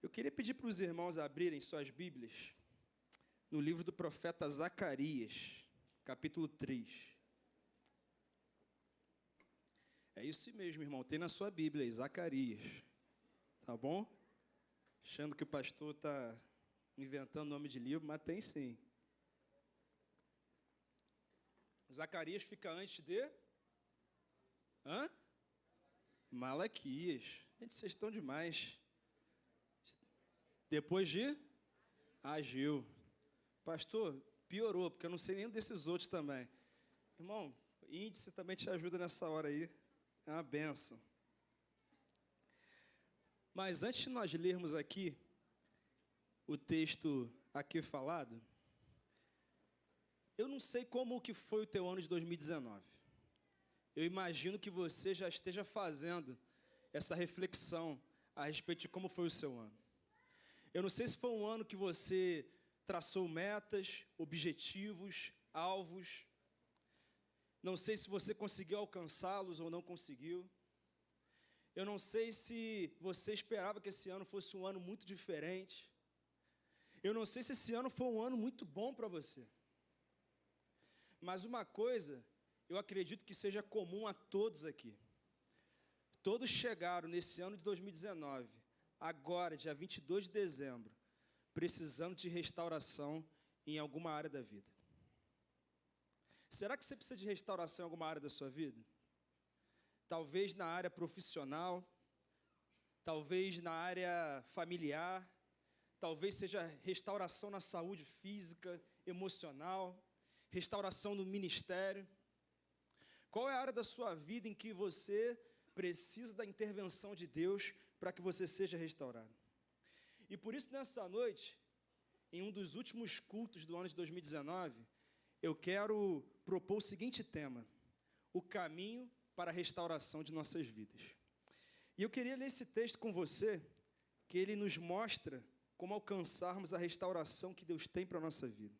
Eu queria pedir para os irmãos abrirem suas Bíblias no livro do profeta Zacarias, capítulo 3. É isso mesmo, irmão, tem na sua Bíblia aí, Zacarias, tá bom? Achando que o pastor está inventando nome de livro, mas tem sim. Zacarias fica antes de... Malaquias. Gente, vocês estão demais. Depois de Ageu. Pastor, piorou, porque eu não sei nenhum desses outros também. Irmão, índice também te ajuda nessa hora aí. É uma bênção. Mas antes de nós lermos aqui o texto aqui falado, eu não sei como que foi o teu ano de 2019. Eu imagino que você já esteja fazendo essa reflexão a respeito de como foi o seu ano. Eu não sei se foi um ano que você traçou metas, objetivos, alvos. Não sei se você conseguiu alcançá-los ou não conseguiu. Eu não sei se você esperava que esse ano fosse um ano muito diferente. Eu não sei se esse ano foi um ano muito bom para você. Mas uma coisa, eu acredito que seja comum a todos aqui. Todos chegaram nesse ano de 2019, agora, dia 22 de dezembro, precisando de restauração em alguma área da vida. Será que você precisa de restauração em alguma área da sua vida? Talvez na área profissional, talvez na área familiar, talvez seja restauração na saúde física, emocional, restauração no ministério. Qual é a área da sua vida em que você precisa da intervenção de Deus para que você seja restaurado? E por isso, nessa noite, em um dos últimos cultos do ano de 2019, eu quero propor o seguinte tema: o caminho para a restauração de nossas vidas. E eu queria ler esse texto com você, que ele nos mostra como alcançarmos a restauração que Deus tem para a nossa vida.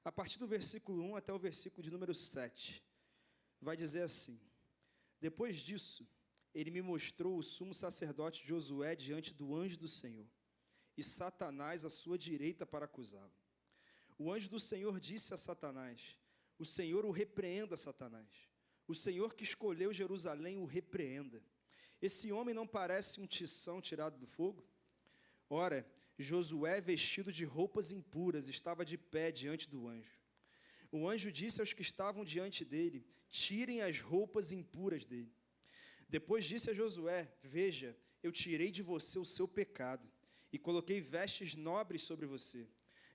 A partir do versículo 1 até o versículo de número 7, vai dizer assim: depois disso, ele me mostrou o sumo sacerdote Josué diante do anjo do Senhor, e Satanás à sua direita para acusá-lo. O anjo do Senhor disse a Satanás: o Senhor o repreenda, Satanás. O Senhor que escolheu Jerusalém o repreenda. Esse homem não parece um tição tirado do fogo? Ora, Josué, vestido de roupas impuras, estava de pé diante do anjo. O anjo disse aos que estavam diante dele: tirem as roupas impuras dele. Depois disse a Josué: veja, eu tirei de você o seu pecado e coloquei vestes nobres sobre você.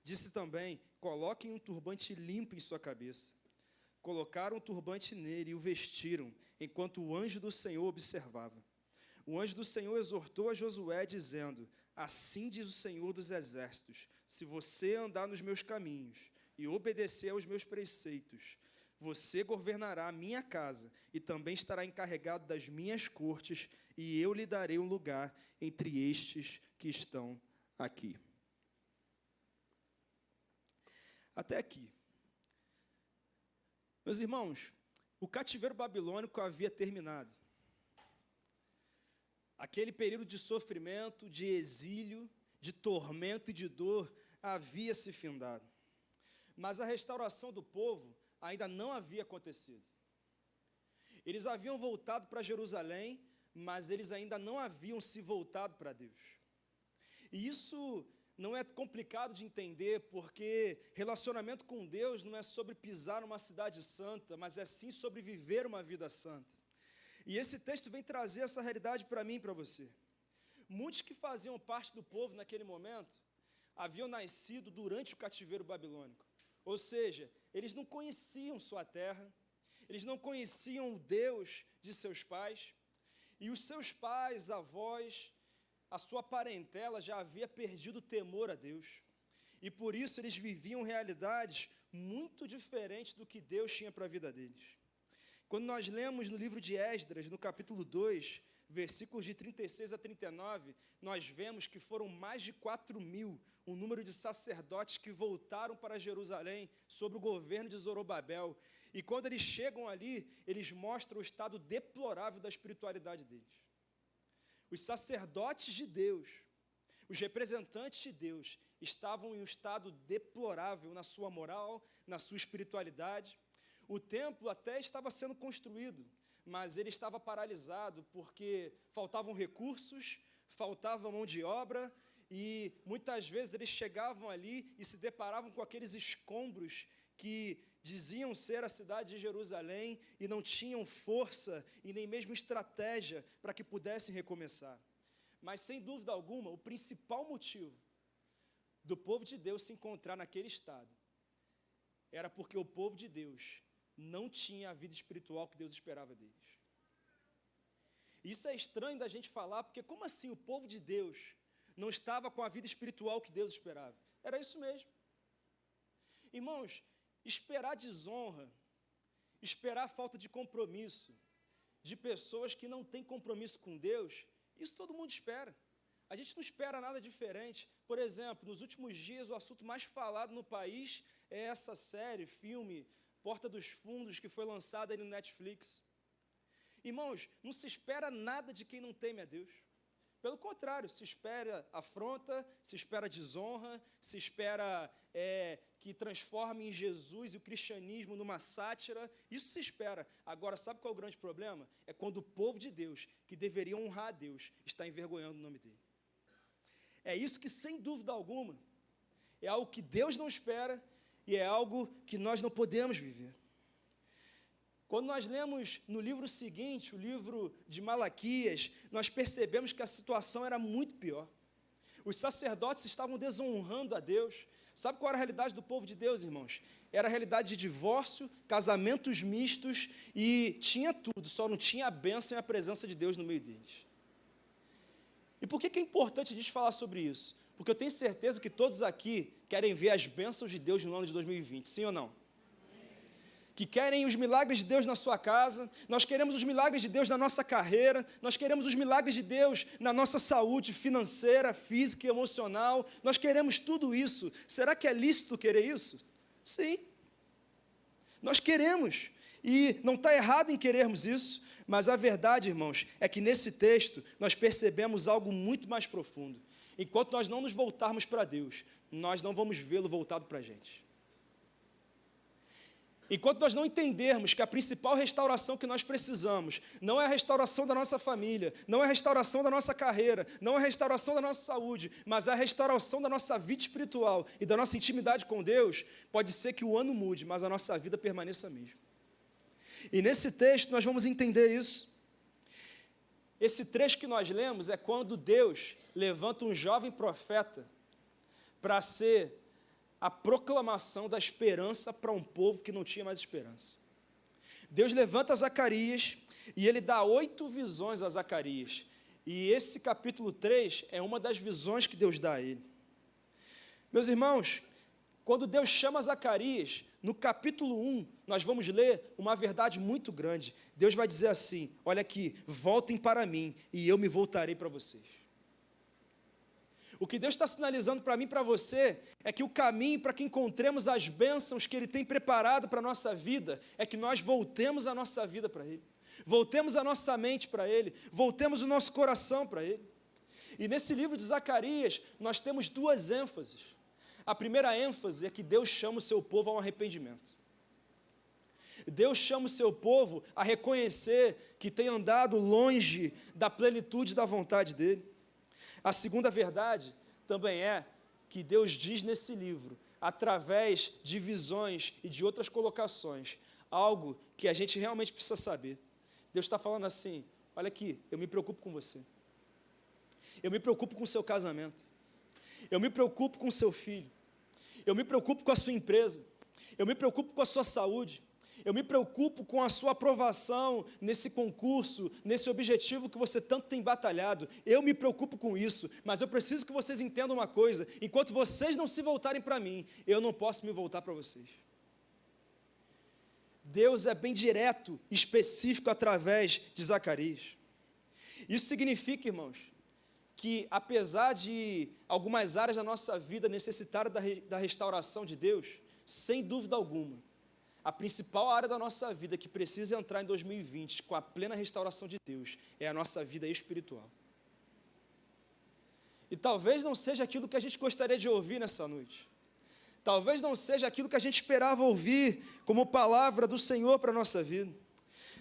Disse também: coloquem um turbante limpo em sua cabeça. Colocaram um turbante nele e o vestiram, enquanto o anjo do Senhor observava. O anjo do Senhor exortou a Josué, dizendo: assim diz o Senhor dos Exércitos, se você andar nos meus caminhos e obedecer aos meus preceitos, você governará a minha casa e também estará encarregado das minhas cortes, e eu lhe darei um lugar entre estes que estão aqui. Até aqui. Meus irmãos, o cativeiro babilônico havia terminado. Aquele período de sofrimento, de exílio, de tormento e de dor havia se findado. Mas a restauração do povo ainda não havia acontecido. Eles haviam voltado para Jerusalém, mas eles ainda não haviam se voltado para Deus. E isso não é complicado de entender, porque relacionamento com Deus não é sobre pisar numa cidade santa, mas é sim sobre viver uma vida santa. E esse texto vem trazer essa realidade para mim e para você. Muitos que faziam parte do povo naquele momento haviam nascido durante o cativeiro babilônico. Ou seja, eles não conheciam sua terra, eles não conheciam o Deus de seus pais, e os seus pais, avós, a sua parentela já havia perdido o temor a Deus. E por isso eles viviam realidades muito diferentes do que Deus tinha para a vida deles. Quando nós lemos no livro de Esdras, no capítulo 2, versículos de 36 a 39, nós vemos que foram mais de 4.000 o número de sacerdotes que voltaram para Jerusalém sob o governo de Zorobabel. E quando eles chegam ali, eles mostram o estado deplorável da espiritualidade deles. Os sacerdotes de Deus, os representantes de Deus, estavam em um estado deplorável na sua moral, na sua espiritualidade. O templo até estava sendo construído, mas ele estava paralisado porque faltavam recursos, faltava mão de obra, e muitas vezes eles chegavam ali e se deparavam com aqueles escombros que diziam ser a cidade de Jerusalém e não tinham força e nem mesmo estratégia para que pudessem recomeçar. Mas, sem dúvida alguma, o principal motivo do povo de Deus se encontrar naquele estado era porque o povo de Deus não tinha a vida espiritual que Deus esperava deles. Isso é estranho da gente falar, porque como assim o povo de Deus não estava com a vida espiritual que Deus esperava? Era isso mesmo. Irmãos, esperar desonra, esperar falta de compromisso de pessoas que não têm compromisso com Deus, isso todo mundo espera. A gente não espera nada diferente. Por exemplo, nos últimos dias, o assunto mais falado no país é essa série, filme, Porta dos Fundos, que foi lançada aí no Netflix. Irmãos, não se espera nada de quem não teme a Deus. Pelo contrário, se espera afronta, se espera desonra, se espera que transforme em Jesus e o cristianismo numa sátira. Isso se espera. Agora, sabe qual é o grande problema? É quando o povo de Deus, que deveria honrar a Deus, está envergonhando o nome dele. É isso que, sem dúvida alguma, é algo que Deus não espera e é algo que nós não podemos viver. Quando nós lemos no livro seguinte, o livro de Malaquias, nós percebemos que a situação era muito pior. Os sacerdotes estavam desonrando a Deus. Sabe qual era a realidade do povo de Deus, irmãos? Era a realidade de divórcio, casamentos mistos e tinha tudo, só não tinha a bênção e a presença de Deus no meio deles. E por que é importante a gente falar sobre isso? Porque eu tenho certeza que todos aqui querem ver as bênçãos de Deus no ano de 2020, sim ou não? Que querem os milagres de Deus na sua casa, nós queremos os milagres de Deus na nossa carreira, nós queremos os milagres de Deus na nossa saúde financeira, física e emocional, nós queremos tudo isso. Será que é lícito querer isso? Sim. Nós queremos, e não está errado em querermos isso, mas a verdade, irmãos, é que nesse texto nós percebemos algo muito mais profundo. Enquanto nós não nos voltarmos para Deus, nós não vamos vê-lo voltado para a gente. Enquanto nós não entendermos que a principal restauração que nós precisamos não é a restauração da nossa família, não é a restauração da nossa carreira, não é a restauração da nossa saúde, mas é a restauração da nossa vida espiritual e da nossa intimidade com Deus, pode ser que o ano mude, mas a nossa vida permaneça a mesma. E nesse texto nós vamos entender isso. Esse trecho que nós lemos é quando Deus levanta um jovem profeta para ser a proclamação da esperança para um povo que não tinha mais esperança. Deus levanta Zacarias e ele dá 8 visões a Zacarias. E esse capítulo 3 é uma das visões que Deus dá a ele. Meus irmãos, quando Deus chama Zacarias, no capítulo 1, nós vamos ler uma verdade muito grande. Deus vai dizer assim, olha aqui, voltem para mim e eu me voltarei para vocês. O que Deus está sinalizando para mim e para você é que o caminho para que encontremos as bênçãos que Ele tem preparado para a nossa vida é que nós voltemos a nossa vida para Ele, voltemos a nossa mente para Ele, voltemos o nosso coração para Ele. E nesse livro de Zacarias, nós temos 2 ênfases. A primeira ênfase é que Deus chama o seu povo a um arrependimento. Deus chama o seu povo a reconhecer que tem andado longe da plenitude da vontade dEle. A segunda verdade também é que Deus diz nesse livro, através de visões e de outras colocações, algo que a gente realmente precisa saber. Deus está falando assim, olha aqui, eu me preocupo com você. Eu me preocupo com o seu casamento. Eu me preocupo com o seu filho. Eu me preocupo com a sua empresa. Eu me preocupo com a sua saúde. Eu me preocupo com a sua aprovação nesse concurso, nesse objetivo que você tanto tem batalhado. Eu me preocupo com isso, mas eu preciso que vocês entendam uma coisa. Enquanto vocês não se voltarem para mim, eu não posso me voltar para vocês. Deus é bem direto, específico através de Zacarias. Isso significa, irmãos, que apesar de algumas áreas da nossa vida necessitarem da restauração de Deus, sem dúvida alguma, a principal área da nossa vida que precisa entrar em 2020 com a plena restauração de Deus é a nossa vida espiritual. E talvez não seja aquilo que a gente gostaria de ouvir nessa noite. Talvez não seja aquilo que a gente esperava ouvir como palavra do Senhor para a nossa vida.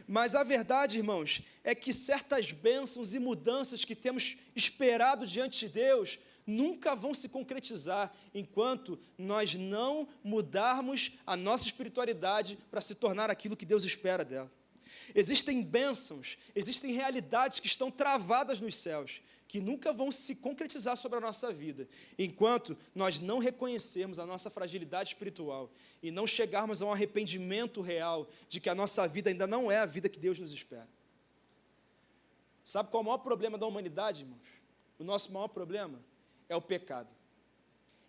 Mas a verdade, irmãos, é que certas bênçãos e mudanças que temos esperado diante de Deus nunca vão se concretizar enquanto nós não mudarmos a nossa espiritualidade para se tornar aquilo que Deus espera dela. Existem bênçãos, existem realidades que estão travadas nos céus, que nunca vão se concretizar sobre a nossa vida, enquanto nós não reconhecermos a nossa fragilidade espiritual e não chegarmos a um arrependimento real de que a nossa vida ainda não é a vida que Deus nos espera. Sabe qual é o maior problema da humanidade, irmãos? O nosso maior problema é o pecado.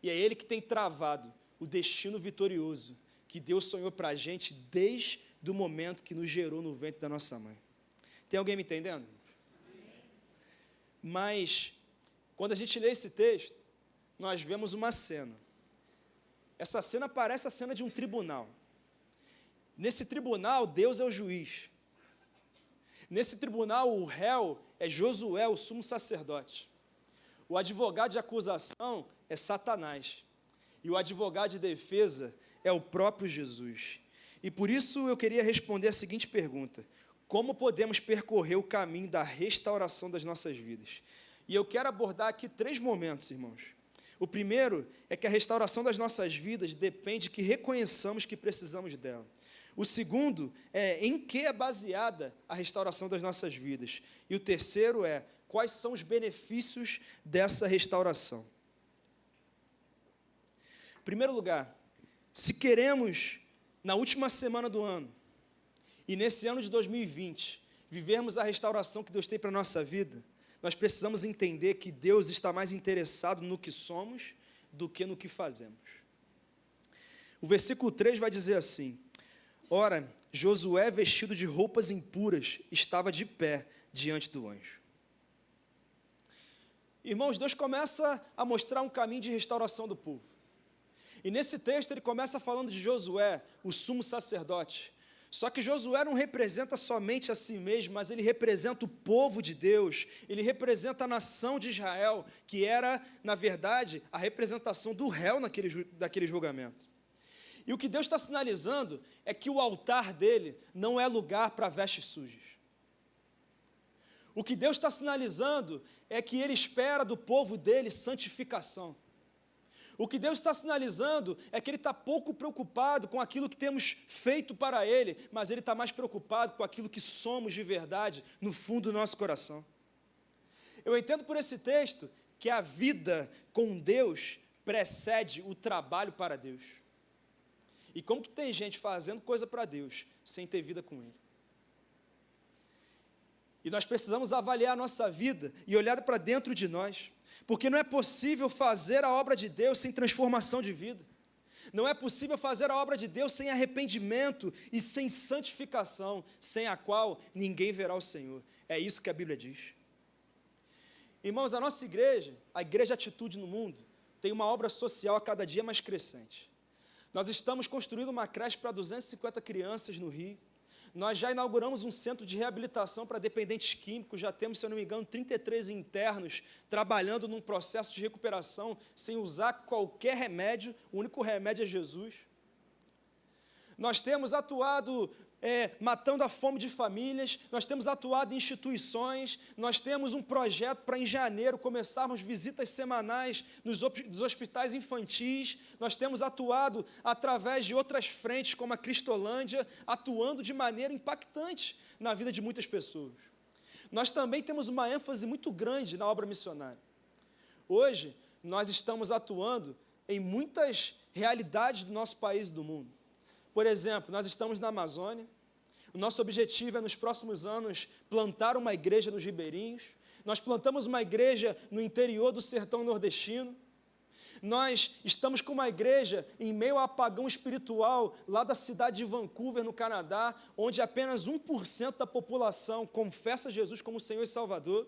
E é ele que tem travado o destino vitorioso que Deus sonhou para a gente desde o momento que nos gerou no ventre da nossa mãe. Tem alguém me entendendo? Mas, quando a gente lê esse texto, nós vemos uma cena. Essa cena parece a cena de um tribunal. Nesse tribunal, Deus é o juiz. Nesse tribunal, o réu é Josué, o sumo sacerdote. O advogado de acusação é Satanás. E o advogado de defesa é o próprio Jesus. E por isso eu queria responder a seguinte pergunta: como podemos percorrer o caminho da restauração das nossas vidas? E eu quero abordar aqui 3 momentos, irmãos. O primeiro é que a restauração das nossas vidas depende que reconheçamos que precisamos dela. O segundo é em que é baseada a restauração das nossas vidas. E o terceiro é quais são os benefícios dessa restauração. Em primeiro lugar, se queremos, na última semana do ano, e nesse ano de 2020, vivermos a restauração que Deus tem para a nossa vida, nós precisamos entender que Deus está mais interessado no que somos do que no que fazemos. O versículo 3 vai dizer assim: ora, Josué, vestido de roupas impuras, estava de pé diante do anjo. Irmãos, Deus começa a mostrar um caminho de restauração do povo. E nesse texto ele começa falando de Josué, o sumo sacerdote. Só que Josué não representa somente a si mesmo, mas ele representa o povo de Deus, ele representa a nação de Israel, que era, na verdade, a representação do réu daquele julgamento. E o que Deus está sinalizando é que o altar dele não é lugar para vestes sujas. O que Deus está sinalizando é que ele espera do povo dele santificação. O que Deus está sinalizando é que Ele está pouco preocupado com aquilo que temos feito para Ele, mas Ele está mais preocupado com aquilo que somos de verdade no fundo do nosso coração. Eu entendo por esse texto que a vida com Deus precede o trabalho para Deus. E como que tem gente fazendo coisa para Deus sem ter vida com Ele? E nós precisamos avaliar a nossa vida e olhar para dentro de nós. Porque não é possível fazer a obra de Deus sem transformação de vida. Não é possível fazer a obra de Deus sem arrependimento e sem santificação, sem a qual ninguém verá o Senhor. É isso que a Bíblia diz. Irmãos, a nossa igreja, a Igreja Atitude no Mundo, tem uma obra social a cada dia mais crescente. Nós estamos construindo uma creche para 250 crianças no Rio. Nós já inauguramos um centro de reabilitação para dependentes químicos, já temos, se eu não me engano, 33 internos trabalhando num processo de recuperação sem usar qualquer remédio, o único remédio é Jesus. Nós temos atuado matando a fome de famílias, nós temos atuado em instituições, nós temos um projeto para, em janeiro, começarmos visitas semanais nos hospitais infantis, nós temos atuado através de outras frentes, como a Cristolândia, atuando de maneira impactante na vida de muitas pessoas. Nós também temos uma ênfase muito grande na obra missionária. Hoje, nós estamos atuando em muitas realidades do nosso país e do mundo. Por exemplo, nós estamos na Amazônia, o nosso objetivo é, nos próximos anos, plantar uma igreja nos ribeirinhos, nós plantamos uma igreja no interior do sertão nordestino, nós estamos com uma igreja em meio ao apagão espiritual, lá da cidade de Vancouver, no Canadá, onde apenas 1% da população confessa Jesus como Senhor e Salvador.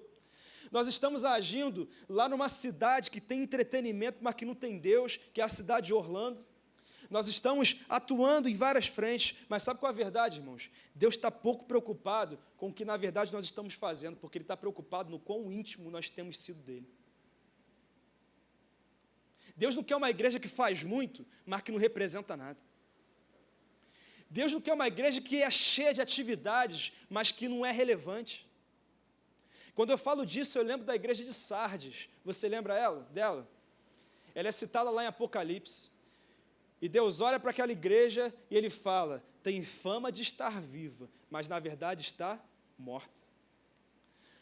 Nós estamos agindo lá numa cidade que tem entretenimento, mas que não tem Deus, que é a cidade de Orlando. nós estamos atuando em várias frentes, mas sabe qual é a verdade, irmãos? Deus está pouco preocupado com o que, na verdade, nós estamos fazendo, porque Ele está preocupado no quão íntimo nós temos sido dEle. Deus não quer uma igreja que faz muito, mas que não representa nada. Deus não quer uma igreja que é cheia de atividades, mas que não é relevante. Quando eu falo disso, eu lembro da igreja de Sardes. Você lembra dela? Ela é citada lá em Apocalipse. E Deus olha para aquela igreja e Ele fala, tem fama de estar viva, mas na verdade está morta.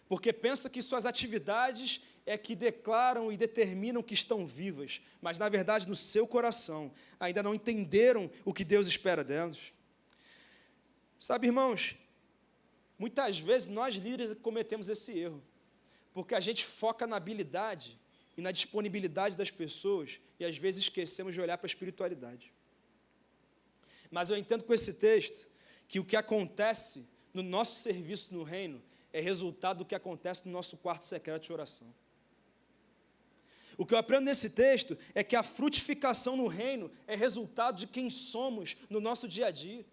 Porque pensa que suas atividades é que declaram e determinam que estão vivas, mas na verdade no seu coração ainda não entenderam o que Deus espera delas. Sabe, irmãos, muitas vezes nós líderes cometemos esse erro, porque a gente foca na habilidade e na disponibilidade das pessoas, e às vezes esquecemos de olhar para a espiritualidade. Mas eu entendo com esse texto, que o que acontece no nosso serviço no reino, é resultado do que acontece no nosso quarto secreto de oração. O que eu aprendo nesse texto, é que a frutificação no reino, é resultado de quem somos no nosso dia a dia.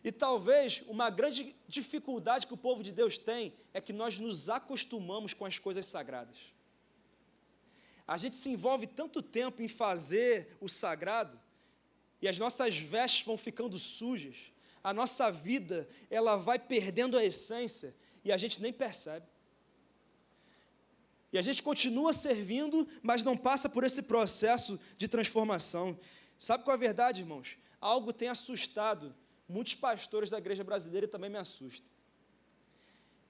E talvez uma grande dificuldade que o povo de Deus tem é que nós nos acostumamos com as coisas sagradas. A gente se envolve tanto tempo em fazer o sagrado e as nossas vestes vão ficando sujas, a nossa vida ela vai perdendo a essência e a gente nem percebe. E a gente continua servindo, mas não passa por esse processo de transformação. Sabe qual é a verdade, irmãos? Algo tem assustado muitos pastores da igreja brasileira e também me assusta.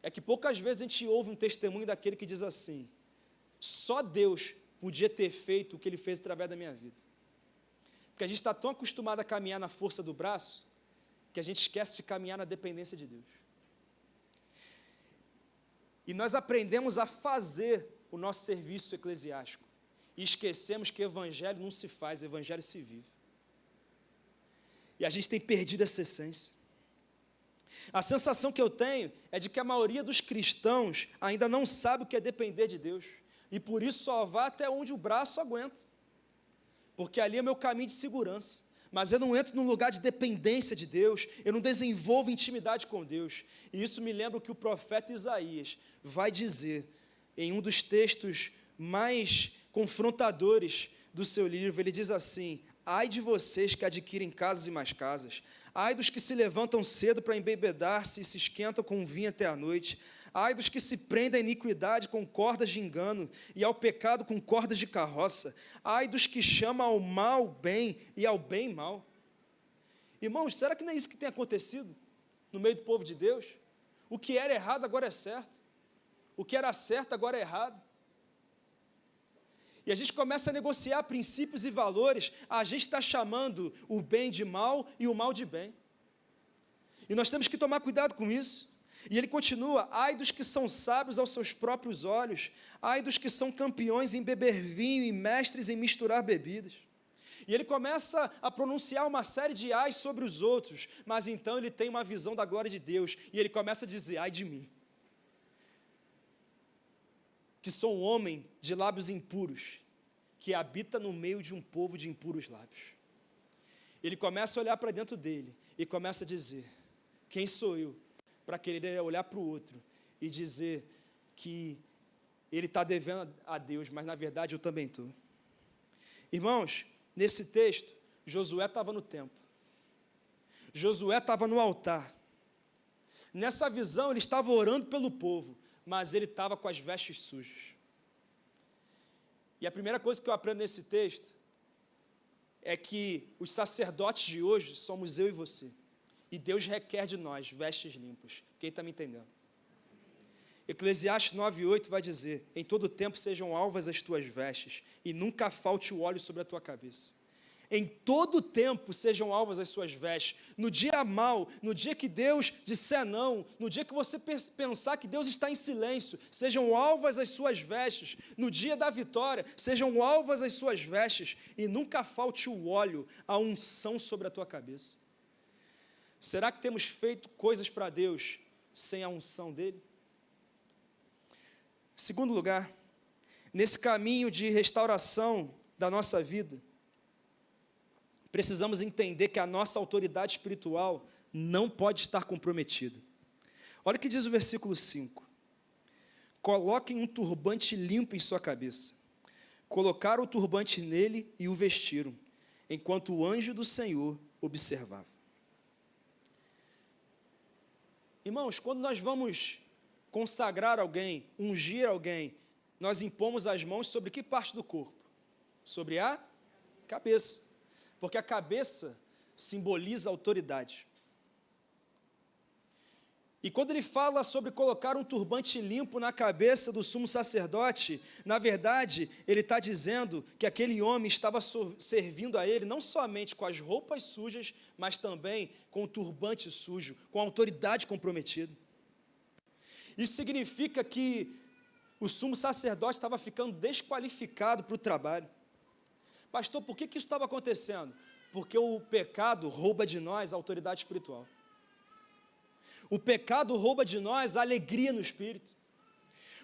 É que poucas vezes a gente ouve um testemunho daquele que diz assim, só Deus podia ter feito o que Ele fez através da minha vida. Porque a gente está tão acostumado a caminhar na força do braço, que a gente esquece de caminhar na dependência de Deus. E nós aprendemos a fazer o nosso serviço eclesiástico, e esquecemos que evangelho não se faz, evangelho se vive. E a gente tem perdido essa essência. A sensação que eu tenho é de que a maioria dos cristãos ainda não sabe o que é depender de Deus, e por isso só vai até onde o braço aguenta, porque ali é meu caminho de segurança, mas eu não entro num lugar de dependência de Deus, eu não desenvolvo intimidade com Deus, e isso me lembra o que o profeta Isaías vai dizer, em um dos textos mais confrontadores do seu livro. Ele diz assim, ai de vocês que adquirem casas e mais casas, ai dos que se levantam cedo para embebedar-se e se esquentam com vinho até a noite, ai dos que se prendem à iniquidade com cordas de engano e ao pecado com cordas de carroça, ai dos que chamam ao mal bem e ao bem mal. Irmãos, será que não é isso que tem acontecido no meio do povo de Deus? O que era errado agora é certo, o que era certo agora é errado. E a gente começa a negociar princípios e valores, a gente está chamando o bem de mal e o mal de bem. E nós temos que tomar cuidado com isso. E ele continua, ai dos que são sábios aos seus próprios olhos, ai dos que são campeões em beber vinho e mestres em misturar bebidas. E ele começa a pronunciar uma série de ais sobre os outros, mas então ele tem uma visão da glória de Deus, e ele começa a dizer, ai de mim, que sou um homem de lábios impuros, que habita no meio de um povo de impuros lábios. Ele começa a olhar para dentro dele, e começa a dizer, quem sou eu, para querer olhar para o outro, e dizer que ele está devendo a Deus, mas na verdade eu também estou. Irmãos, nesse texto, Josué estava no templo, Josué estava no altar, nessa visão ele estava orando pelo povo, mas ele estava com as vestes sujas. E a primeira coisa que eu aprendo nesse texto é que os sacerdotes de hoje somos eu e você. E Deus requer de nós vestes limpas. Quem está me entendendo? Eclesiastes 9:8 vai dizer, em todo tempo sejam alvas as tuas vestes, e nunca falte o óleo sobre a tua cabeça. Em todo tempo sejam alvas as suas vestes. No dia mau, no dia que Deus disser não, no dia que você pensar que Deus está em silêncio, sejam alvas as suas vestes. No dia da vitória, sejam alvas as suas vestes, e nunca falte o óleo, a unção sobre a tua cabeça. Será que temos feito coisas para Deus sem a unção dEle? Segundo lugar, nesse caminho de restauração da nossa vida, precisamos entender que a nossa autoridade espiritual não pode estar comprometida. Olha o que diz o versículo 5. Coloquem um turbante limpo em sua cabeça. Colocaram o turbante nele e o vestiram, enquanto o anjo do Senhor observava. Irmãos, quando nós vamos consagrar alguém, ungir alguém, nós impomos as mãos sobre que parte do corpo? Sobre a cabeça. Porque a cabeça simboliza autoridade. E quando ele fala sobre colocar um turbante limpo na cabeça do sumo sacerdote, na verdade, ele está dizendo que aquele homem estava servindo a ele não somente com as roupas sujas, mas também com o turbante sujo, com a autoridade comprometida. Isso significa que o sumo sacerdote estava ficando desqualificado para o trabalho. Pastor, por que isso estava acontecendo? Porque o pecado rouba de nós a autoridade espiritual. O pecado rouba de nós a alegria no espírito.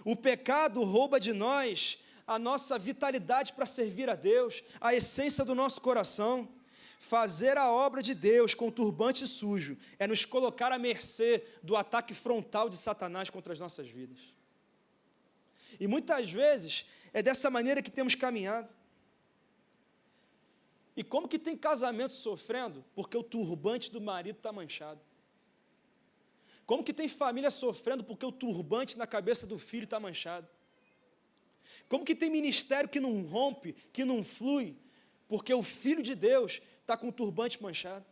O pecado rouba de nós a nossa vitalidade para servir a Deus, a essência do nosso coração. Fazer a obra de Deus com turbante sujo é nos colocar à mercê do ataque frontal de Satanás contra as nossas vidas. E muitas vezes é dessa maneira que temos caminhado. E como que tem casamento sofrendo? Porque o turbante do marido está manchado. Como que tem família sofrendo porque o turbante na cabeça do filho está manchado? Como que tem ministério que não rompe, que não flui, porque o Filho de Deus está com o turbante manchado,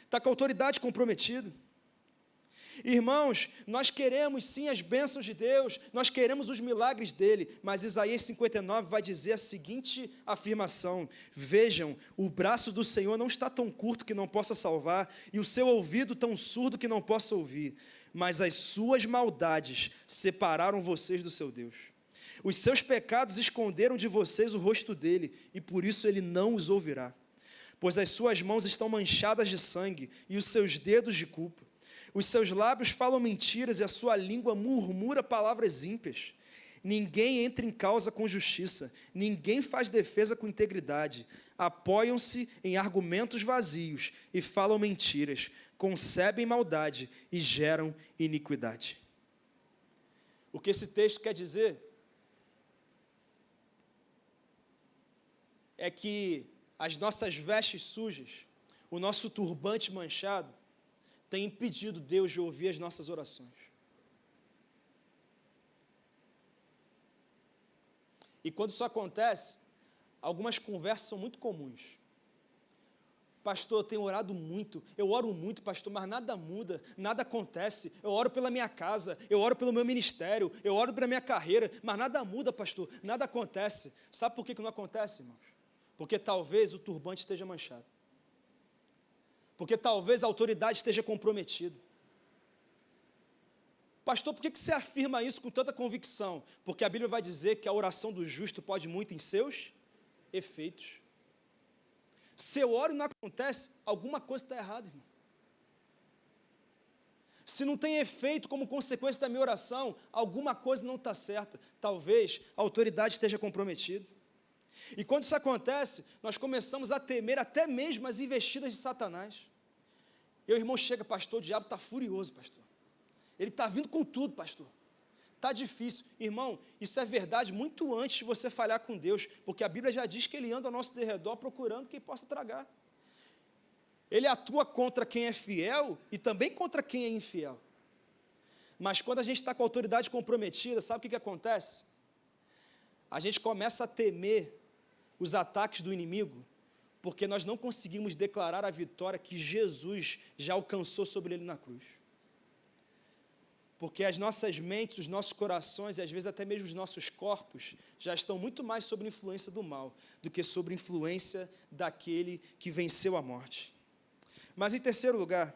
está com a autoridade comprometida? Irmãos, nós queremos sim as bênçãos de Deus, nós queremos os milagres dele, mas Isaías 59 vai dizer a seguinte afirmação: vejam, o braço do Senhor não está tão curto que não possa salvar, e o seu ouvido tão surdo que não possa ouvir, mas as suas maldades separaram vocês do seu Deus. Os seus pecados esconderam de vocês o rosto dele, e por isso ele não os ouvirá. Pois as suas mãos estão manchadas de sangue, e os seus dedos de culpa. Os seus lábios falam mentiras e a sua língua murmura palavras ímpias. Ninguém entra em causa com justiça, ninguém faz defesa com integridade. Apoiam-se em argumentos vazios e falam mentiras, concebem maldade e geram iniquidade. O que esse texto quer dizer é que as nossas vestes sujas, o nosso turbante manchado, tem impedido Deus de ouvir as nossas orações. E quando isso acontece, algumas conversas são muito comuns. Pastor, eu tenho orado muito, eu oro muito, pastor, mas nada muda, nada acontece. Eu oro pela minha casa, eu oro pelo meu ministério, eu oro pela minha carreira, mas nada muda, pastor, nada acontece. Sabe por que não acontece, irmãos? Porque talvez o turbante esteja manchado. Porque talvez a autoridade esteja comprometida. Pastor, por que você afirma isso com tanta convicção? Porque a Bíblia vai dizer que a oração do justo pode muito em seus efeitos. Se eu oro e não acontece, alguma coisa está errada, irmão. Se não tem efeito como consequência da minha oração, alguma coisa não está certa. Talvez a autoridade esteja comprometida. E quando isso acontece, nós começamos a temer até mesmo as investidas de Satanás. E o irmão chega, pastor, o diabo está furioso, pastor. Ele está vindo com tudo, pastor. Está difícil. Irmão, isso é verdade muito antes de você falhar com Deus, porque a Bíblia já diz que ele anda ao nosso derredor procurando quem possa tragar. Ele atua contra quem é fiel e também contra quem é infiel. Mas quando a gente está com a autoridade comprometida, sabe o que acontece? A gente começa a temer os ataques do inimigo, porque nós não conseguimos declarar a vitória que Jesus já alcançou sobre ele na cruz. Porque as nossas mentes, os nossos corações e às vezes até mesmo os nossos corpos já estão muito mais sob influência do mal do que sob influência daquele que venceu a morte. Mas em terceiro lugar,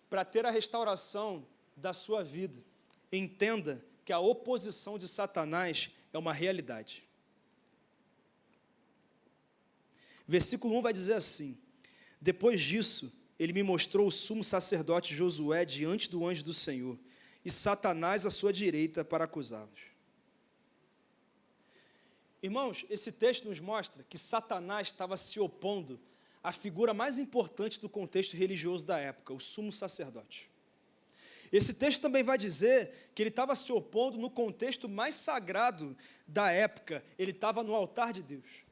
para ter a restauração da sua vida, entenda que a oposição de Satanás é uma realidade. Versículo 1 vai dizer assim: depois disso, ele me mostrou o sumo sacerdote Josué diante do anjo do Senhor, e Satanás à sua direita para acusá-los. Irmãos, esse texto nos mostra que Satanás estava se opondo à figura mais importante do contexto religioso da época, o sumo sacerdote. Esse texto também vai dizer que ele estava se opondo no contexto mais sagrado da época, ele estava no altar de Deus.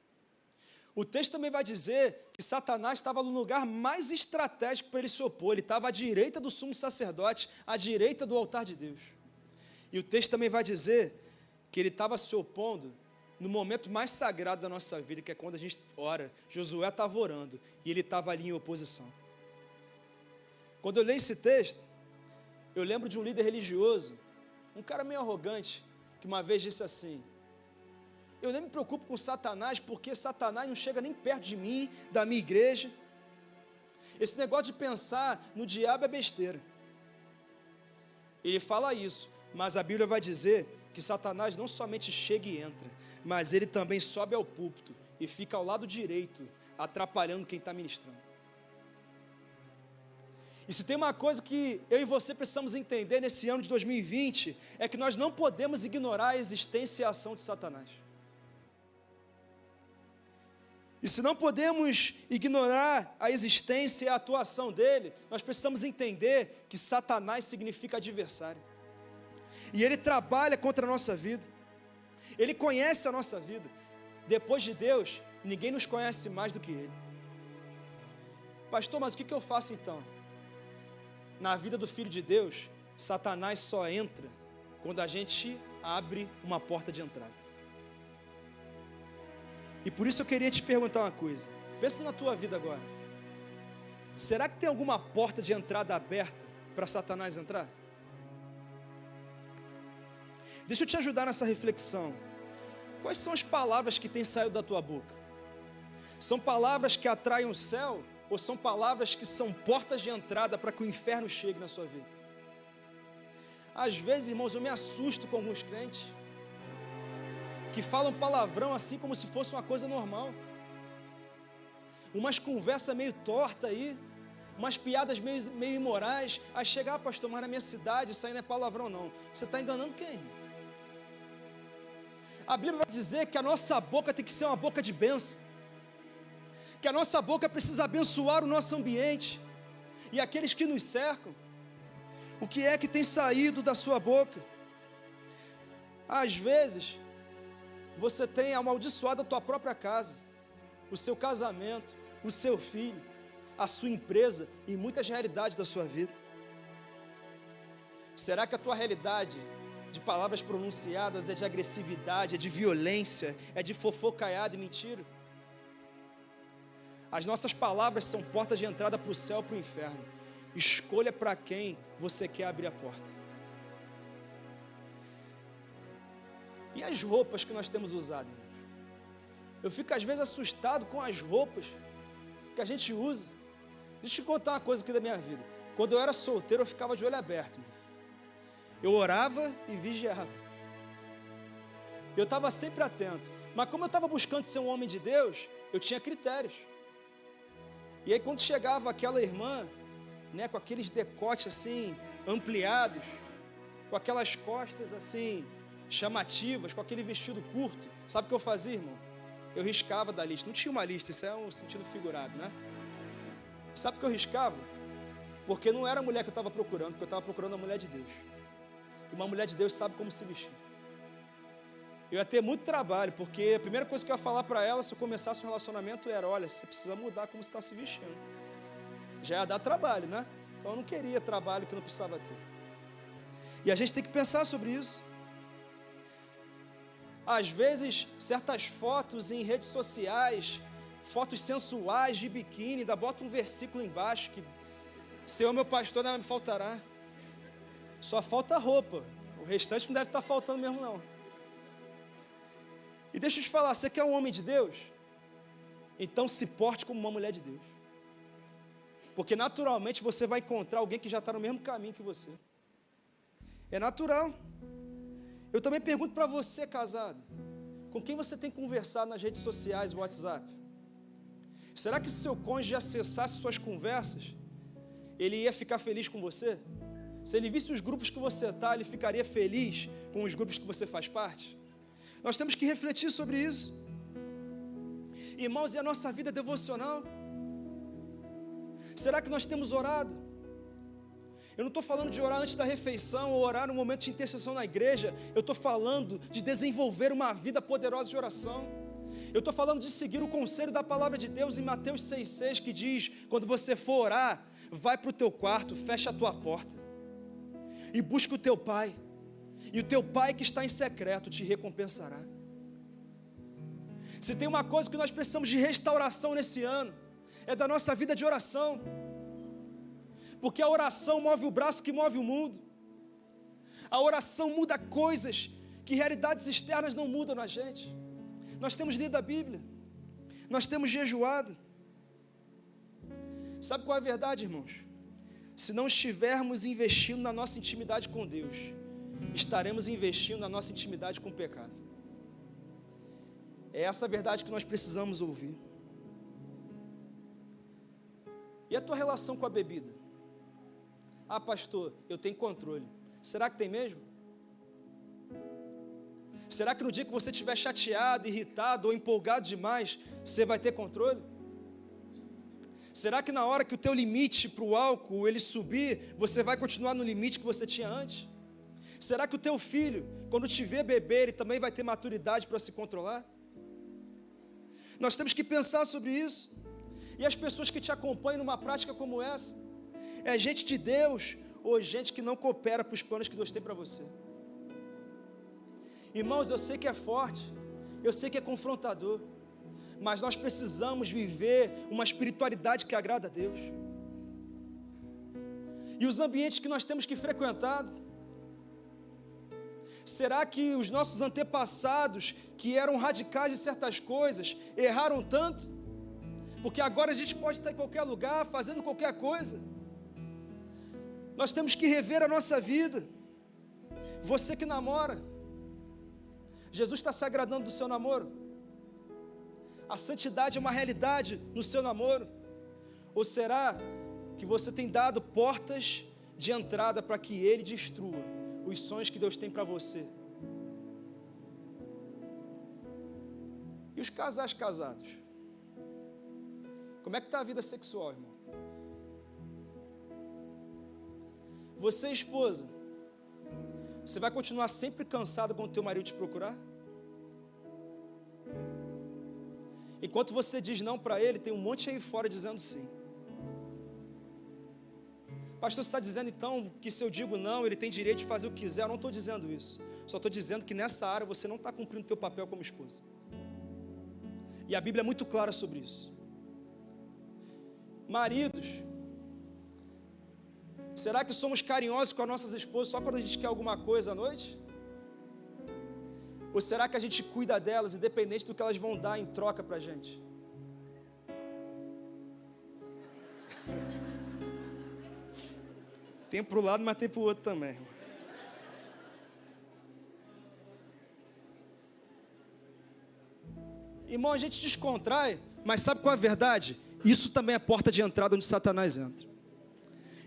O texto também vai dizer que Satanás estava no lugar mais estratégico para ele se opor, ele estava à direita do sumo sacerdote, à direita do altar de Deus. E o texto também vai dizer que ele estava se opondo no momento mais sagrado da nossa vida, que é quando a gente ora. Josué estava orando e ele estava ali em oposição. Quando eu leio esse texto, eu lembro de um líder religioso, um cara meio arrogante, que uma vez disse assim: eu nem me preocupo com Satanás, porque Satanás não chega nem perto de mim, da minha igreja. Esse negócio de pensar no diabo é besteira. Ele fala isso, mas a Bíblia vai dizer que Satanás não somente chega e entra, mas ele também sobe ao púlpito e fica ao lado direito, atrapalhando quem está ministrando. E se tem uma coisa que eu e você precisamos entender nesse ano de 2020, é que nós não podemos ignorar a existência e a ação de Satanás. E se não podemos ignorar a existência e a atuação dele, nós precisamos entender que Satanás significa adversário. E ele trabalha contra a nossa vida. Ele conhece a nossa vida. Depois de Deus, ninguém nos conhece mais do que Ele. Pastor, mas o que eu faço então? Na vida do Filho de Deus, Satanás só entra quando a gente abre uma porta de entrada. E por isso eu queria te perguntar uma coisa. Pensa na tua vida agora. Será que tem alguma porta de entrada aberta para Satanás entrar? Deixa eu te ajudar nessa reflexão. Quais são as palavras que têm saído da tua boca? São palavras que atraem o céu? Ou são palavras que são portas de entrada para que o inferno chegue na sua vida? Às vezes, irmãos, eu me assusto com alguns crentes que falam palavrão assim como se fosse uma coisa normal. Umas conversas meio tortas aí, umas piadas meio imorais. Aí chegar, pastor, mas na minha cidade isso aí não é palavrão não. Você está enganando quem, irmão? A Bíblia vai dizer que a nossa boca tem que ser uma boca de bênção, que a nossa boca precisa abençoar o nosso ambiente e aqueles que nos cercam. O que é que tem saído da sua boca? Às vezes, você tem amaldiçoado a tua própria casa, o seu casamento, o seu filho, a sua empresa e muitas realidades da sua vida. Será que a tua realidade de palavras pronunciadas é de agressividade, é de violência, é de fofocaiada e mentira? As nossas palavras são portas de entrada para o céu e para o inferno. Escolha para quem você quer abrir a porta. E as roupas que nós temos usado, irmãos? Eu fico às vezes assustado com as roupas que a gente usa. Deixa eu te contar uma coisa aqui da minha vida. Quando eu era solteiro, eu ficava de olho aberto, irmão. Eu orava e vigiava. Eu estava sempre atento. Mas como eu estava buscando ser um homem de Deus, eu tinha critérios. E aí quando chegava aquela irmã, né, com aqueles decotes assim, ampliados, com aquelas costas assim, chamativas, com aquele vestido curto, sabe o que eu fazia, irmão? Eu riscava da lista. Não tinha uma lista, isso é um sentido figurado, né? Sabe o que eu riscava? Porque não era a mulher que eu estava procurando, porque eu estava procurando a mulher de Deus. E uma mulher de Deus sabe como se vestir. Eu ia ter muito trabalho, porque a primeira coisa que eu ia falar para ela, se eu começasse um relacionamento, era: olha, você precisa mudar como você está se vestindo. Já ia dar trabalho, né? Então eu não queria trabalho que eu não precisava ter. E a gente tem que pensar sobre isso. Às vezes, certas fotos em redes sociais, fotos sensuais de biquíni, ainda bota um versículo embaixo que: Senhor, meu pastor, nada me faltará. Só falta roupa, o restante não deve estar faltando mesmo não. E deixa eu te falar, você quer um homem de Deus? Então se porte como uma mulher de Deus. Porque naturalmente você vai encontrar alguém que já está no mesmo caminho que você. É natural. Eu também pergunto para você, casado, com quem você tem conversado nas redes sociais, WhatsApp? Será que se seu cônjuge acessasse suas conversas, ele ia ficar feliz com você? Se ele visse os grupos que você está, ele ficaria feliz com os grupos que você faz parte? Nós temos que refletir sobre isso. Irmãos, e a nossa vida devocional? Será que nós temos orado? Eu não estou falando de orar antes da refeição ou orar no momento de intercessão na igreja. Eu estou falando de desenvolver uma vida poderosa de oração. Eu estou falando de seguir o conselho da palavra de Deus em Mateus 6,6, que diz: quando você for orar, vai para o teu quarto, fecha a tua porta e busca o teu pai, e o teu pai que está em secreto te recompensará. Se tem uma coisa que nós precisamos de restauração nesse ano, é da nossa vida de oração, porque a oração move o braço que move o mundo. A oração muda coisas que realidades externas não mudam na gente. Nós temos lido a Bíblia, nós temos jejuado. Sabe qual é a verdade, irmãos? Se não estivermos investindo na nossa intimidade com Deus, estaremos investindo na nossa intimidade com o pecado. É essa a verdade que nós precisamos ouvir. E a tua relação com a bebida? Ah, pastor, eu tenho controle. Será que tem mesmo? Será que no dia que você estiver chateado, irritado ou empolgado demais, você vai ter controle? Será que na hora que o teu limite para o álcool ele subir, você vai continuar no limite que você tinha antes? Será que o teu filho, quando te ver beber, ele também vai ter maturidade para se controlar? Nós temos que pensar sobre isso. E as pessoas que te acompanham numa prática como essa, é gente de Deus ou gente que não coopera para os planos que Deus tem para você? Irmãos, eu sei que é forte, eu sei que é confrontador, mas nós precisamos viver uma espiritualidade que agrada a Deus. E os ambientes que nós temos que frequentar, será que os nossos antepassados, que eram radicais em certas coisas, erraram tanto? Porque agora a gente pode estar em qualquer lugar, fazendo qualquer coisa. Nós temos que rever a nossa vida. Você que namora, Jesus está se agradando do seu namoro? A santidade é uma realidade no seu namoro? Ou será que você tem dado portas de entrada para que Ele destrua os sonhos que Deus tem para você? E os casais casados? Como é que está a vida sexual, irmão? Você, esposa, você vai continuar sempre cansado quando teu marido te procurar? Enquanto você diz não para ele, tem um monte aí fora dizendo sim. Pastor, você está dizendo então que se eu digo não, ele tem direito de fazer o que quiser? Eu não estou dizendo isso. Só estou dizendo que nessa área você não está cumprindo o teu papel como esposa. E a Bíblia é muito clara sobre isso. Maridos, será que somos carinhosos com as nossas esposas só quando a gente quer alguma coisa à noite? Ou será que a gente cuida delas, independente do que elas vão dar em troca para a gente? Tem para o lado, mas tem para o outro também. Irmão, a gente descontrai, mas sabe qual é a verdade? Isso também é a porta de entrada onde Satanás entra.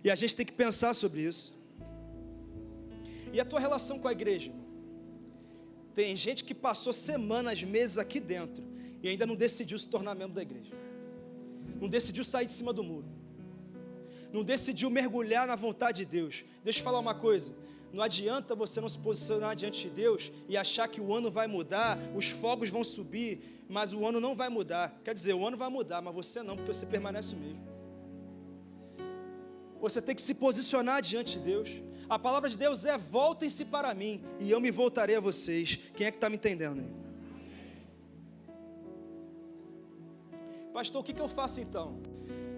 E a gente tem que pensar sobre isso. E a tua relação com a igreja? Tem gente que passou semanas, meses aqui dentro e ainda não decidiu se tornar membro da igreja. Não decidiu sair de cima do muro. Não decidiu mergulhar na vontade de Deus. Deixa eu falar uma coisa. Não adianta você não se posicionar diante de Deus e achar que o ano vai mudar, os fogos vão subir, mas o ano não vai mudar. Quer dizer, o ano vai mudar, mas você não, porque você permanece o mesmo. Você tem que se posicionar diante de Deus. A palavra de Deus é: voltem-se para mim e eu me voltarei a vocês. Quem é que está me entendendo aí? Pastor, o que eu faço então?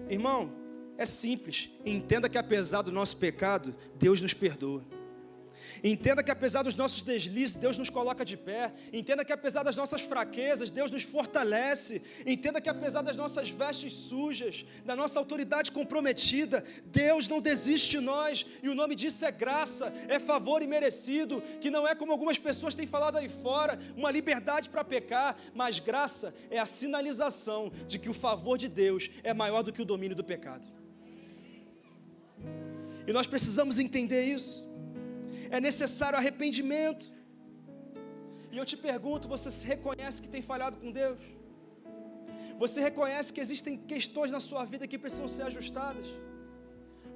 Irmão, é simples. Entenda que apesar do nosso pecado, Deus nos perdoa. Entenda que apesar dos nossos deslizes, Deus nos coloca de pé. Entenda que apesar das nossas fraquezas, Deus nos fortalece. Entenda que apesar das nossas vestes sujas, da nossa autoridade comprometida, Deus não desiste de nós. E o nome disso é graça, é favor imerecido, que não é como algumas pessoas têm falado aí fora, uma liberdade para pecar, mas graça é a sinalização de que o favor de Deus é maior do que o domínio do pecado. E nós precisamos entender isso. É necessário arrependimento. E eu te pergunto, você se reconhece que tem falhado com Deus? Você reconhece que existem questões na sua vida que precisam ser ajustadas?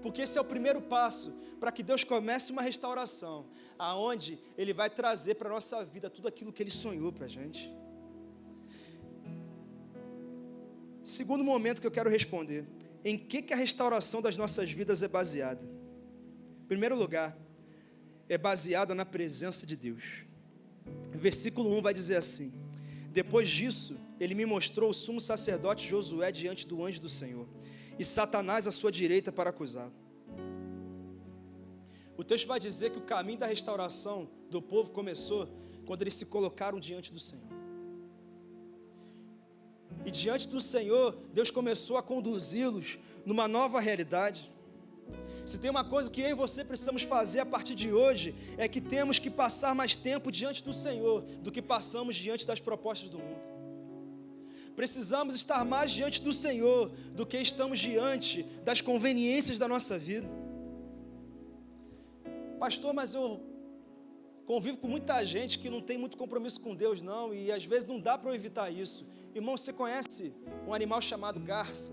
Porque esse é o primeiro passo para que Deus comece uma restauração, aonde Ele vai trazer para a nossa vida tudo aquilo que Ele sonhou para a gente. Segundo momento que eu quero responder, em que a restauração das nossas vidas é baseada? Em primeiro lugar, é baseada na presença de Deus. Versículo 1 vai dizer assim: depois disso, ele me mostrou o sumo sacerdote Josué diante do anjo do Senhor, e Satanás à sua direita para acusá-lo. O texto vai dizer que o caminho da restauração do povo começou quando eles se colocaram diante do Senhor. E diante do Senhor, Deus começou a conduzi-los numa nova realidade. Se tem uma coisa que eu e você precisamos fazer a partir de hoje, é que temos que passar mais tempo diante do Senhor do que passamos diante das propostas do mundo. Precisamos estar mais diante do Senhor do que estamos diante das conveniências da nossa vida. Pastor, mas eu convivo com muita gente que não tem muito compromisso com Deus não, e às vezes não dá para eu evitar isso. Irmão, você conhece um animal chamado garça?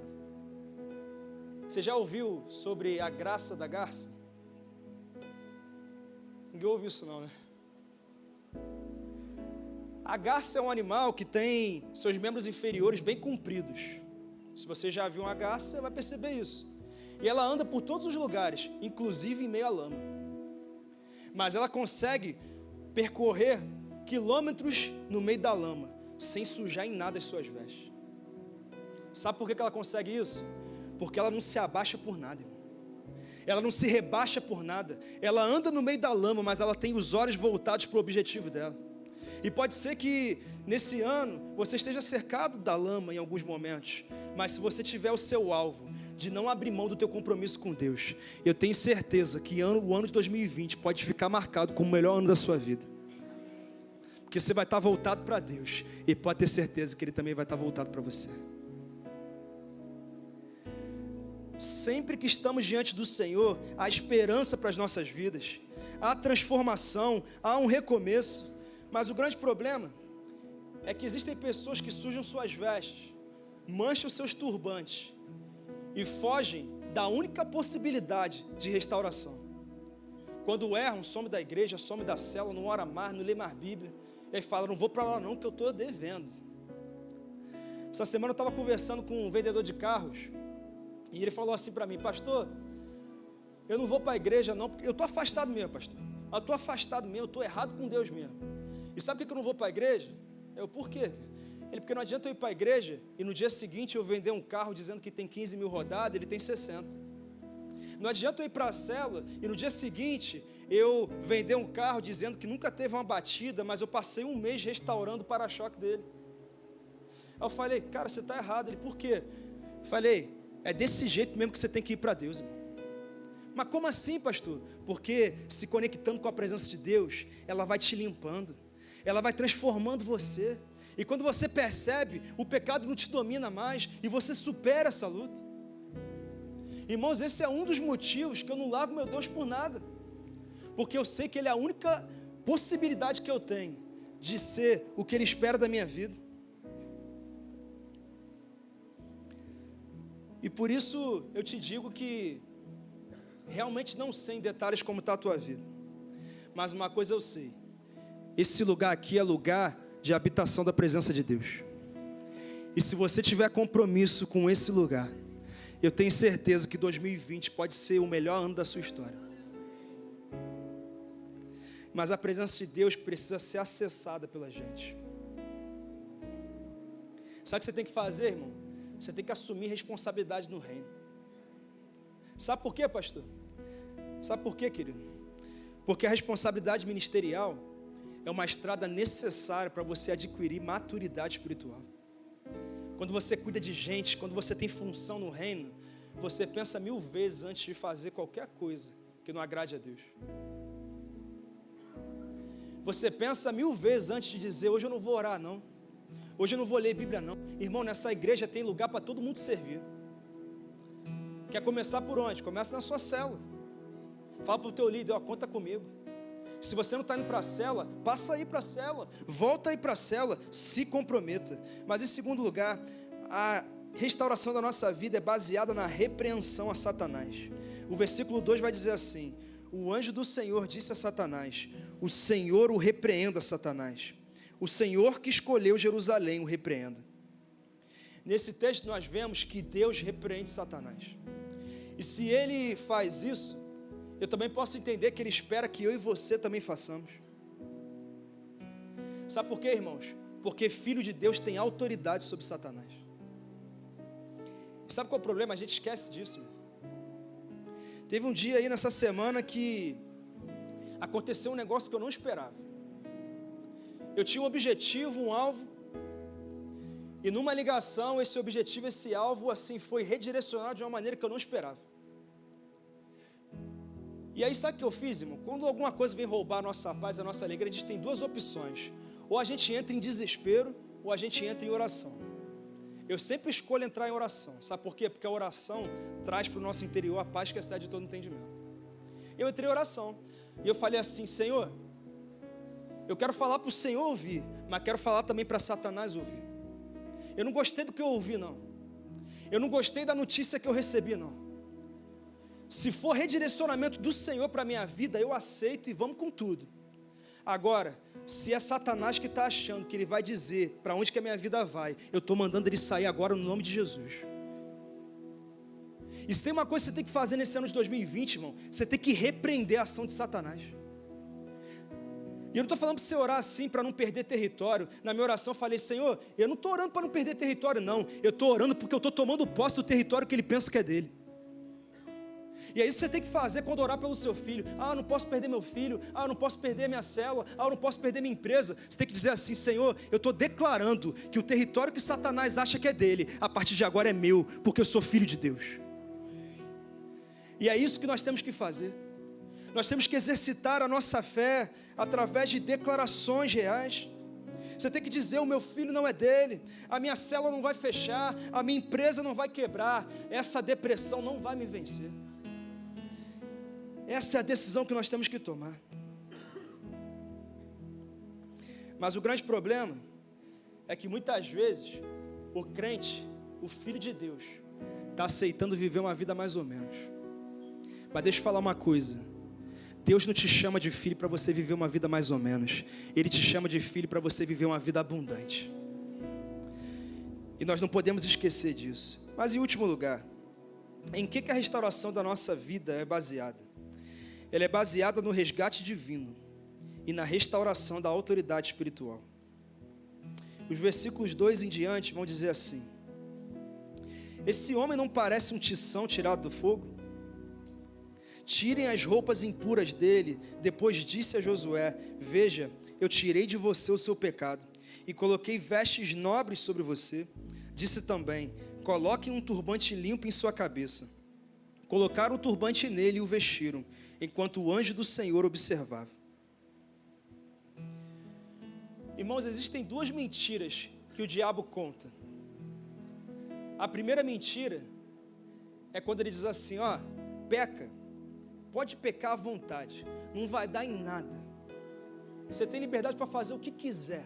Você já ouviu sobre a graça da garça? Ninguém ouviu isso não, né? A garça é um animal que tem seus membros inferiores bem compridos. Se você já viu uma garça, você vai perceber isso. E ela anda por todos os lugares, inclusive em meio à lama. Mas ela consegue percorrer quilômetros no meio da lama, sem sujar em nada as suas vestes. Sabe por que ela consegue isso? Porque ela não se abaixa por nada, irmão. Ela não se rebaixa por nada. Ela anda no meio da lama, mas ela tem os olhos voltados para o objetivo dela. E pode ser que nesse ano você esteja cercado da lama em alguns momentos, mas se você tiver o seu alvo de não abrir mão do teu compromisso com Deus, eu tenho certeza que o ano de 2020 pode ficar marcado como o melhor ano da sua vida. Porque você vai estar voltado para Deus, e pode ter certeza que Ele também vai estar voltado para você. Sempre que estamos diante do Senhor, há esperança para as nossas vidas, há transformação, há um recomeço. Mas o grande problema é que existem pessoas que sujam suas vestes, mancham seus turbantes e fogem da única possibilidade de restauração. Quando erram, some da igreja, some da célula, não ora mais, não lê mais Bíblia, e aí fala, não vou para lá não, que eu estou devendo. Essa semana eu estava conversando com um vendedor de carros, e ele falou assim para mim, pastor, eu não vou para a igreja não, porque eu estou afastado mesmo, pastor. Eu estou afastado mesmo, eu estou errado com Deus mesmo. E sabe por que eu não vou para a igreja? Eu, por quê? Ele, porque não adianta eu ir para a igreja e no dia seguinte eu vender um carro dizendo que tem 15 mil rodadas, ele tem 60. Não adianta eu ir para a célula e no dia seguinte eu vender um carro dizendo que nunca teve uma batida, mas eu passei um mês restaurando o para-choque dele. Aí eu falei, cara, você está errado. Ele, por quê? Eu falei, é desse jeito mesmo que você tem que ir para Deus, irmão. Mas como assim, pastor? Porque se conectando com a presença de Deus, ela vai te limpando, ela vai transformando você, e quando você percebe, o pecado não te domina mais, e você supera essa luta. Irmãos, esse é um dos motivos que eu não largo meu Deus por nada, porque eu sei que Ele é a única possibilidade que eu tenho, de ser o que Ele espera da minha vida. E por isso eu te digo que realmente não sei em detalhes como está a tua vida, mas uma coisa eu sei, esse lugar aqui é lugar de habitação da presença de Deus, e se você tiver compromisso com esse lugar, eu tenho certeza que 2020 pode ser o melhor ano da sua história. Mas a presença de Deus precisa ser acessada pela gente. Sabe o que você tem que fazer, irmão? Você tem que assumir responsabilidade no reino. Sabe por quê, pastor? Sabe por quê, querido? Porque a responsabilidade ministerial é uma estrada necessária para você adquirir maturidade espiritual. Quando você cuida de gente, quando você tem função no reino, você pensa 1000 vezes antes de fazer qualquer coisa que não agrade a Deus. Você pensa 1000 vezes antes de dizer, hoje eu não vou orar não, hoje eu não vou ler Bíblia não. Irmão, nessa igreja tem lugar para todo mundo servir. Quer começar por onde? Começa na sua célula. Fala para o teu líder, ó, conta comigo. Se você não está indo para a célula, passa aí para a célula, volta aí para a célula, se comprometa. Mas em segundo lugar, a restauração da nossa vida é baseada na repreensão a Satanás. O versículo 2 vai dizer assim: o anjo do Senhor disse a Satanás: o Senhor o repreenda, Satanás. O Senhor que escolheu Jerusalém o repreenda. Nesse texto nós vemos que Deus repreende Satanás. E se ele faz isso, eu também posso entender que ele espera que eu e você também façamos. Sabe por quê, irmãos? Porque filho de Deus tem autoridade sobre Satanás. E sabe qual é o problema? A gente esquece disso. Teve um dia aí nessa semana que aconteceu um negócio que eu não esperava. Eu tinha um objetivo, um alvo, e numa ligação, esse objetivo, esse alvo, assim, foi redirecionado de uma maneira que eu não esperava. E aí, sabe o que eu fiz, irmão? Quando alguma coisa vem roubar a nossa paz, a nossa alegria, a gente tem duas opções. Ou a gente entra em desespero, ou a gente entra em oração. Eu sempre escolho entrar em oração. Sabe por quê? Porque a oração traz para o nosso interior a paz que excede todo entendimento. Eu entrei em oração. E eu falei assim: Senhor, eu quero falar para o Senhor ouvir, mas quero falar também para Satanás ouvir. Eu não gostei do que eu ouvi, não. Eu não gostei da notícia que eu recebi, não. Se for redirecionamento do Senhor para a minha vida, eu aceito e vamos com tudo. Agora, se é Satanás que está achando que ele vai dizer para onde que a minha vida vai, eu estou mandando ele sair agora no nome de Jesus. E se tem uma coisa que você tem que fazer nesse ano de 2020, irmão, você tem que repreender a ação de Satanás. E eu não estou falando para você orar assim para não perder território. Na minha oração eu falei: Senhor, eu não estou orando para não perder território, não. Eu estou orando porque eu estou tomando posse do território que ele pensa que é dele. E é isso que você tem que fazer quando orar pelo seu filho. Ah, eu não posso perder meu filho. Ah, eu não posso perder minha célula. Ah, eu não posso perder minha empresa. Você tem que dizer assim: Senhor, eu estou declarando que o território que Satanás acha que é dele, a partir de agora é meu, porque eu sou filho de Deus. E é isso que nós temos que fazer. Nós temos que exercitar a nossa fé através de declarações reais. Você tem que dizer: o meu filho não é dele, a minha célula não vai fechar, a minha empresa não vai quebrar, essa depressão não vai me vencer. Essa é a decisão que nós temos que tomar. Mas o grande problema é que muitas vezes o crente, o filho de Deus, está aceitando viver uma vida mais ou menos. Mas deixa eu falar uma coisa: Deus não te chama de filho para você viver uma vida mais ou menos. Ele te chama de filho para você viver uma vida abundante. E nós não podemos esquecer disso. Mas em último lugar, em que a restauração da nossa vida é baseada? Ela é baseada no resgate divino e na restauração da autoridade espiritual. Os versículos 2 em diante vão dizer assim: esse homem não parece um tição tirado do fogo? Tirem as roupas impuras dele. Depois disse a Josué: veja, eu tirei de você o seu pecado e coloquei vestes nobres sobre você. Disse também: coloquem um turbante limpo em sua cabeça. Colocaram o turbante nele e o vestiram, enquanto o anjo do Senhor observava. Irmãos, existem duas mentiras que o diabo conta. A primeira mentira é quando ele diz assim: ó, peca, pode pecar à vontade, não vai dar em nada. Você tem liberdade para fazer o que quiser,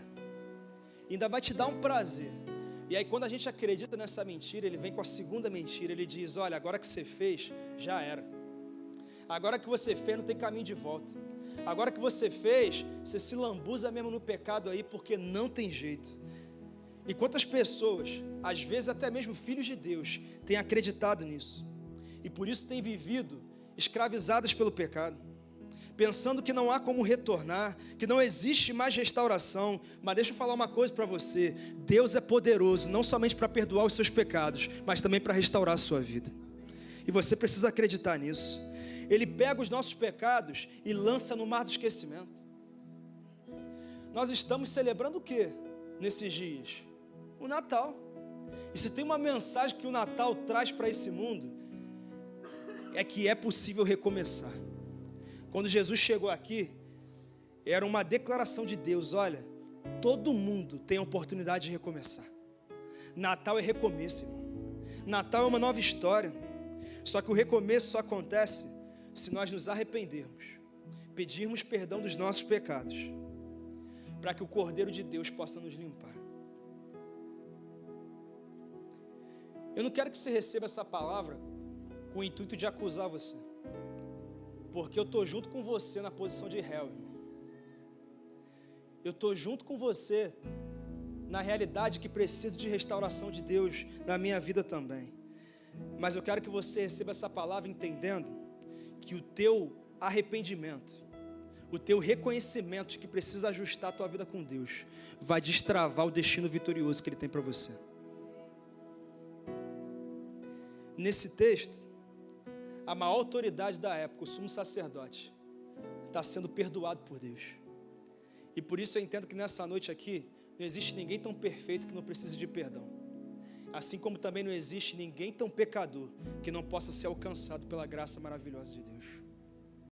ainda vai te dar um prazer. E aí quando a gente acredita nessa mentira, ele vem com a segunda mentira. Ele diz: olha, agora que você fez, já era. Agora que você fez, não tem caminho de volta. Agora que você fez, você se lambuza mesmo no pecado aí, porque não tem jeito. E quantas pessoas, às vezes até mesmo filhos de Deus, têm acreditado nisso, e por isso têm vivido escravizadas pelo pecado, pensando que não há como retornar, que não existe mais restauração. Mas deixa eu falar uma coisa para você: Deus é poderoso, não somente para perdoar os seus pecados, mas também para restaurar a sua vida. E você precisa acreditar nisso. Ele pega os nossos pecados e lança no mar do esquecimento. Nós estamos celebrando o que nesses dias? O Natal. E se tem uma mensagem que o Natal traz para esse mundo, é que é possível recomeçar. Quando Jesus chegou aqui, era uma declaração de Deus: olha, todo mundo tem a oportunidade de recomeçar. Natal é recomeço, irmão. Natal é uma nova história. Só que o recomeço só acontece se nós nos arrependermos, pedirmos perdão dos nossos pecados, para que o Cordeiro de Deus possa nos limpar. Eu não quero que você receba essa palavra com o intuito de acusar você, porque eu estou junto com você na posição de réu, irmão. Eu estou junto com você na realidade que preciso de restauração de Deus na minha vida também. Mas eu quero que você receba essa palavra entendendo que o teu arrependimento, o teu reconhecimento de que precisa ajustar a tua vida com Deus, vai destravar o destino vitorioso que Ele tem para você. Nesse texto, a maior autoridade da época, o sumo sacerdote, está sendo perdoado por Deus. E por isso eu entendo que nessa noite aqui, não existe ninguém tão perfeito que não precise de perdão. Assim como também não existe ninguém tão pecador que não possa ser alcançado pela graça maravilhosa de Deus.